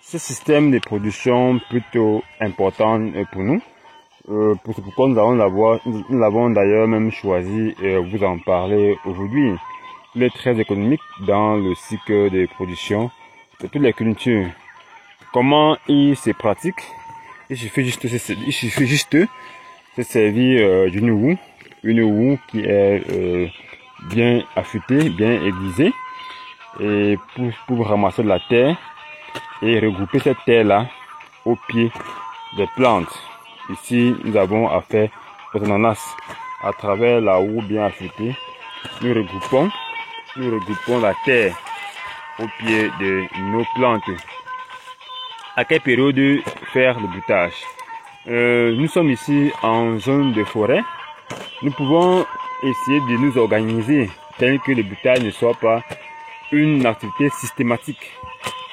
Ce système de production plutôt important pour nous. Pourquoi nous l'avons d'ailleurs même choisi vous en parler aujourd'hui. Il est très économique dans le cycle de production de toutes les cultures. Comment il se pratique? Il suffit juste de servir d'une houe, une houe qui est bien affûtée, bien aiguisée, et pour ramasser de la terre et regrouper cette terre là au pied des plantes. Ici, nous avons affaire aux ananas. À travers la houe bien affûtée, nous regroupons la terre au pied de nos plantes. À quelle période faire le butage? Nous sommes ici en zone de forêt. Nous pouvons essayer de nous organiser tel que le butage ne soit pas une activité systématique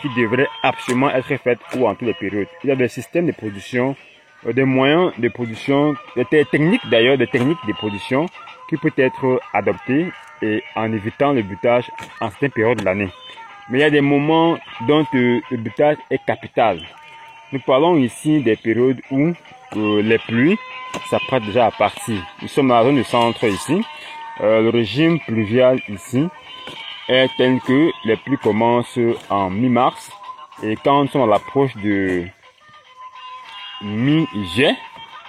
qui devrait absolument être faite ou en toutes les périodes. Il y a des systèmes de production, des moyens de production, des techniques d'ailleurs, des techniques de production qui peuvent être adoptées et en évitant le butage en certaines périodes de l'année. Mais il y a des moments dont le butage est capital. Nous parlons ici des périodes où les pluies s'apprêtent déjà à partir. Nous sommes dans la zone du centre ici. Le régime pluvial ici est tel que les pluies commencent en mi-mars. Et quand nous sommes à l'approche de mi-juillet,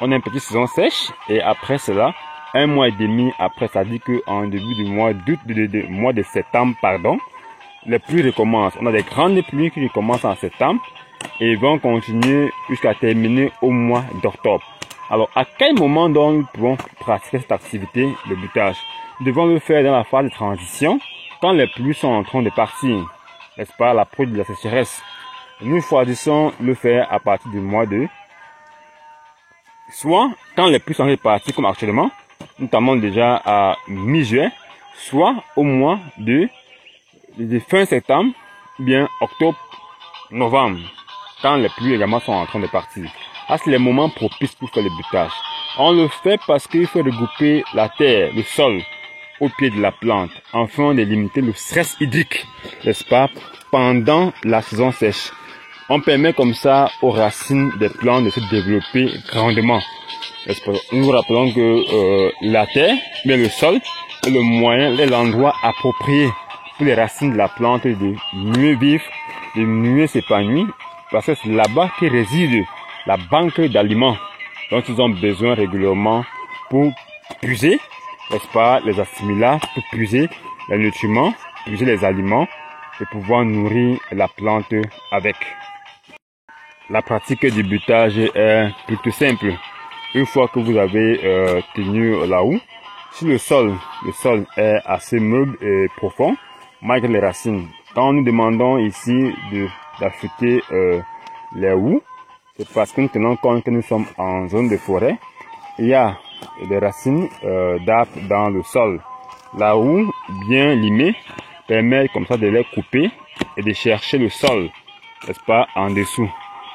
on a une petite saison sèche. Et après cela, un mois et demi après, ça dit qu'en début du mois d'août, mois de septembre, pardon, les pluies recommencent. On a des grandes pluies qui recommencent en septembre et vont continuer jusqu'à terminer au mois d'octobre. Alors, à quel moment donc nous pouvons pratiquer cette activité, le butage? Nous devons le faire dans la phase de transition, quand les pluies sont en train de partir, n'est-ce pas, la période de la sécheresse. Nous choisissons le faire à partir du mois de, soit quand les pluies sont en train de partir, comme actuellement, notamment déjà à mi-juillet, soit au mois de fin septembre, bien octobre, novembre, quand les pluies également sont en train de partir. C'est les moments propices pour faire le butage. On le fait parce qu'il faut regrouper la terre, le sol, au pied de la plante, afin de limiter le stress hydrique, n'est-ce pas, pendant la saison sèche. On permet comme ça aux racines des plantes de se développer grandement. Nous rappelons que la terre, mais le sol, est le moyen, est l'endroit approprié pour les racines de la plante de mieux vivre, de mieux s'épanouir, parce que c'est là-bas que réside la banque d'aliments dont ils ont besoin régulièrement pour puiser, n'est-ce pas, les assimilats, pour puiser les nutriments, puiser les aliments et pouvoir nourrir la plante avec. La pratique du butage est plutôt simple. Une fois que vous avez tenu la houe, si le sol est assez meuble et profond, malgré les racines, quand nous demandons ici d'affûter les houes, c'est parce que nous tenons compte que nous sommes en zone de forêt. Il y a des racines d'arbres dans le sol. La houe bien limée permet comme ça de les couper et de chercher le sol, n'est-ce pas, en dessous.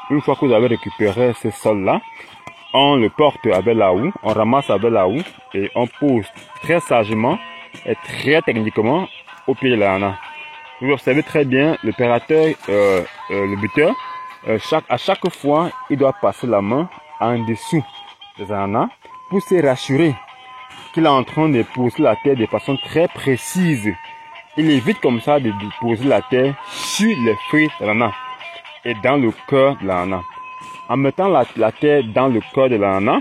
Une fois que vous avez récupéré ce sol-là, on le porte avec la houe, on ramasse avec la houe et on pose très sagement et très techniquement au pied de l'ananas. Vous observez très bien l'opérateur, le buteur, à chaque fois, il doit passer la main en dessous des ananas pour se rassurer qu'il est en train de poser la terre de façon très précise. Il évite comme ça de poser la terre sur les fruits de l'ananas et dans le cœur de l'ananas. En mettant la terre dans le cœur de l'ananas,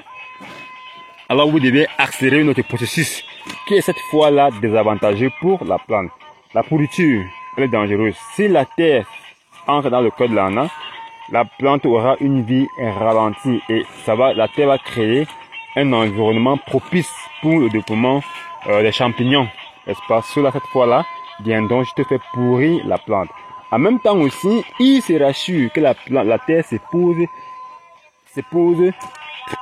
alors vous devez accélérer notre processus qui est cette fois-là désavantageux pour la plante. La pourriture, elle est dangereuse. Si la terre entre dans le cœur de l'ananas, la plante aura une vie ralentie et la terre va créer un environnement propice pour le développement des champignons. N'est-ce pas? Cela, cette fois-là, viendront juste faire pourrir la plante. En même temps aussi, il se rassure que la terre se pose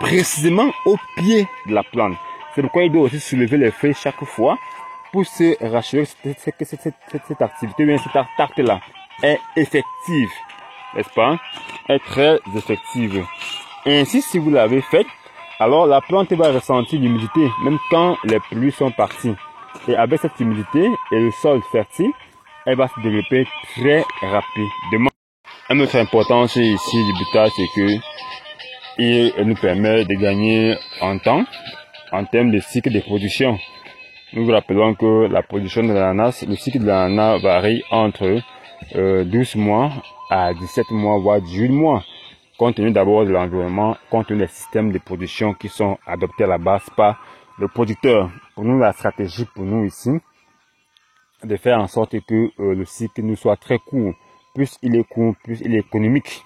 précisément au pied de la plante. C'est pourquoi il doit aussi soulever les feuilles chaque fois pour se rassurer que cette activité, bien cet acte-là est effective, n'est-ce pas? Est très effective. Ainsi, si vous l'avez fait, alors la plante va ressentir l'humidité, même quand les pluies sont parties. Et avec cette humidité et le sol fertile, elle va se développer très rapidement. une autre importance ici du butage, c'est que il nous permet de gagner en temps, en termes de cycle de production. Nous vous rappelons que la production de l'ananas, le cycle de l'ananas varie entre 12 mois à 17 mois, voire 18 mois, compte tenu d'abord de l'environnement, compte tenu des systèmes de production qui sont adoptés à la base par le producteur. Pour nous, la stratégie pour nous ici, de faire en sorte que le cycle nous soit très court. Plus il est court, plus il est économique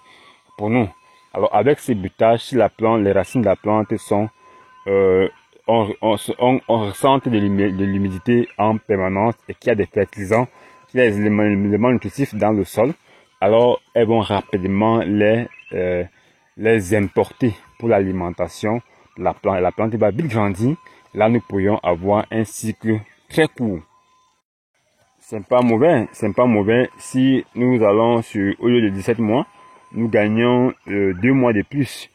pour nous. Alors avec ces butages, si la plante, les racines de la plante sont, on ressent de l'humidité en permanence et qu'il y a des fertilisants, qu'il y a des éléments nutritifs dans le sol, alors elles vont rapidement les importer pour l'alimentation de la plante. Et la plante va vite grandir. Là, nous pourrions avoir un cycle très court. C'est pas mauvais si nous allons sur, au lieu de 17 mois, nous gagnons 2 mois de plus.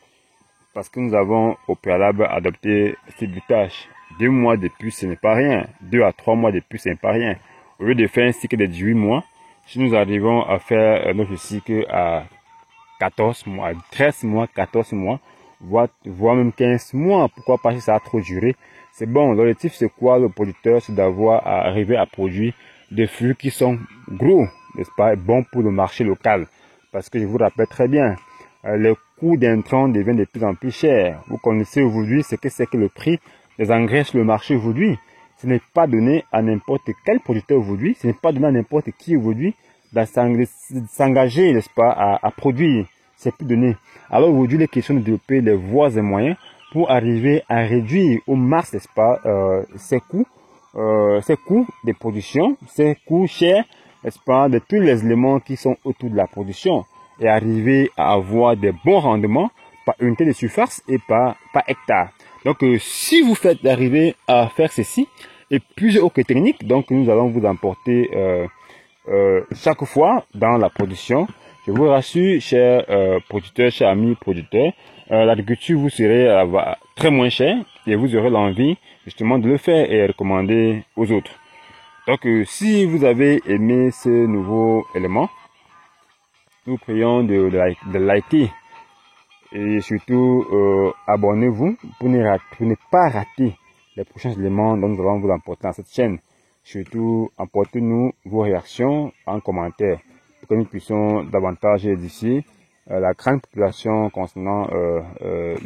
Parce que nous avons au préalable adopté ces butages. 2 mois de plus, ce n'est pas rien. 2 à 3 mois de plus, ce n'est pas rien. Au lieu de faire un cycle de 18 mois, si nous arrivons à faire notre cycle à 14 mois, 13 mois, 14 mois, voire même 15 mois, pourquoi pas si ça a trop duré, c'est bon. L'objectif, c'est quoi? Le producteur, c'est d'avoir à arriver à produire des fruits qui sont gros, n'est-ce pas, bons pour le marché local. Parce que je vous rappelle très bien, le coût d'intrants devient de plus en plus cher. Vous connaissez aujourd'hui ce que c'est que le prix des engrais sur le marché aujourd'hui. Ce n'est pas donné à n'importe quel producteur aujourd'hui, ce n'est pas donné à n'importe qui aujourd'hui de s'engager, n'est-ce pas, à produire. C'est plus donné. Alors aujourd'hui, il est question de développer les voies et moyens pour arriver à réduire au max, n'est-ce pas, ces coûts de production, ces coûts chers, n'est-ce pas, de tous les éléments qui sont autour de la production et arriver à avoir des bons rendements par unité de surface et par hectare. Donc, si vous faites arriver à faire ceci et plusieurs autres techniques, donc nous allons vous emporter chaque fois dans la production. Je vous rassure, chers producteurs, chers amis producteurs, l'agriculture vous serait très moins cher et vous aurez l'envie justement de le faire et recommander aux autres. Donc, si vous avez aimé ce nouveau élément, nous prions de liker et surtout abonnez-vous pour ne pas rater les prochains éléments dont nous allons vous emporter dans cette chaîne. Surtout, apportez-nous vos réactions en commentaire pour que nous puissions davantage édifier la grande population concernant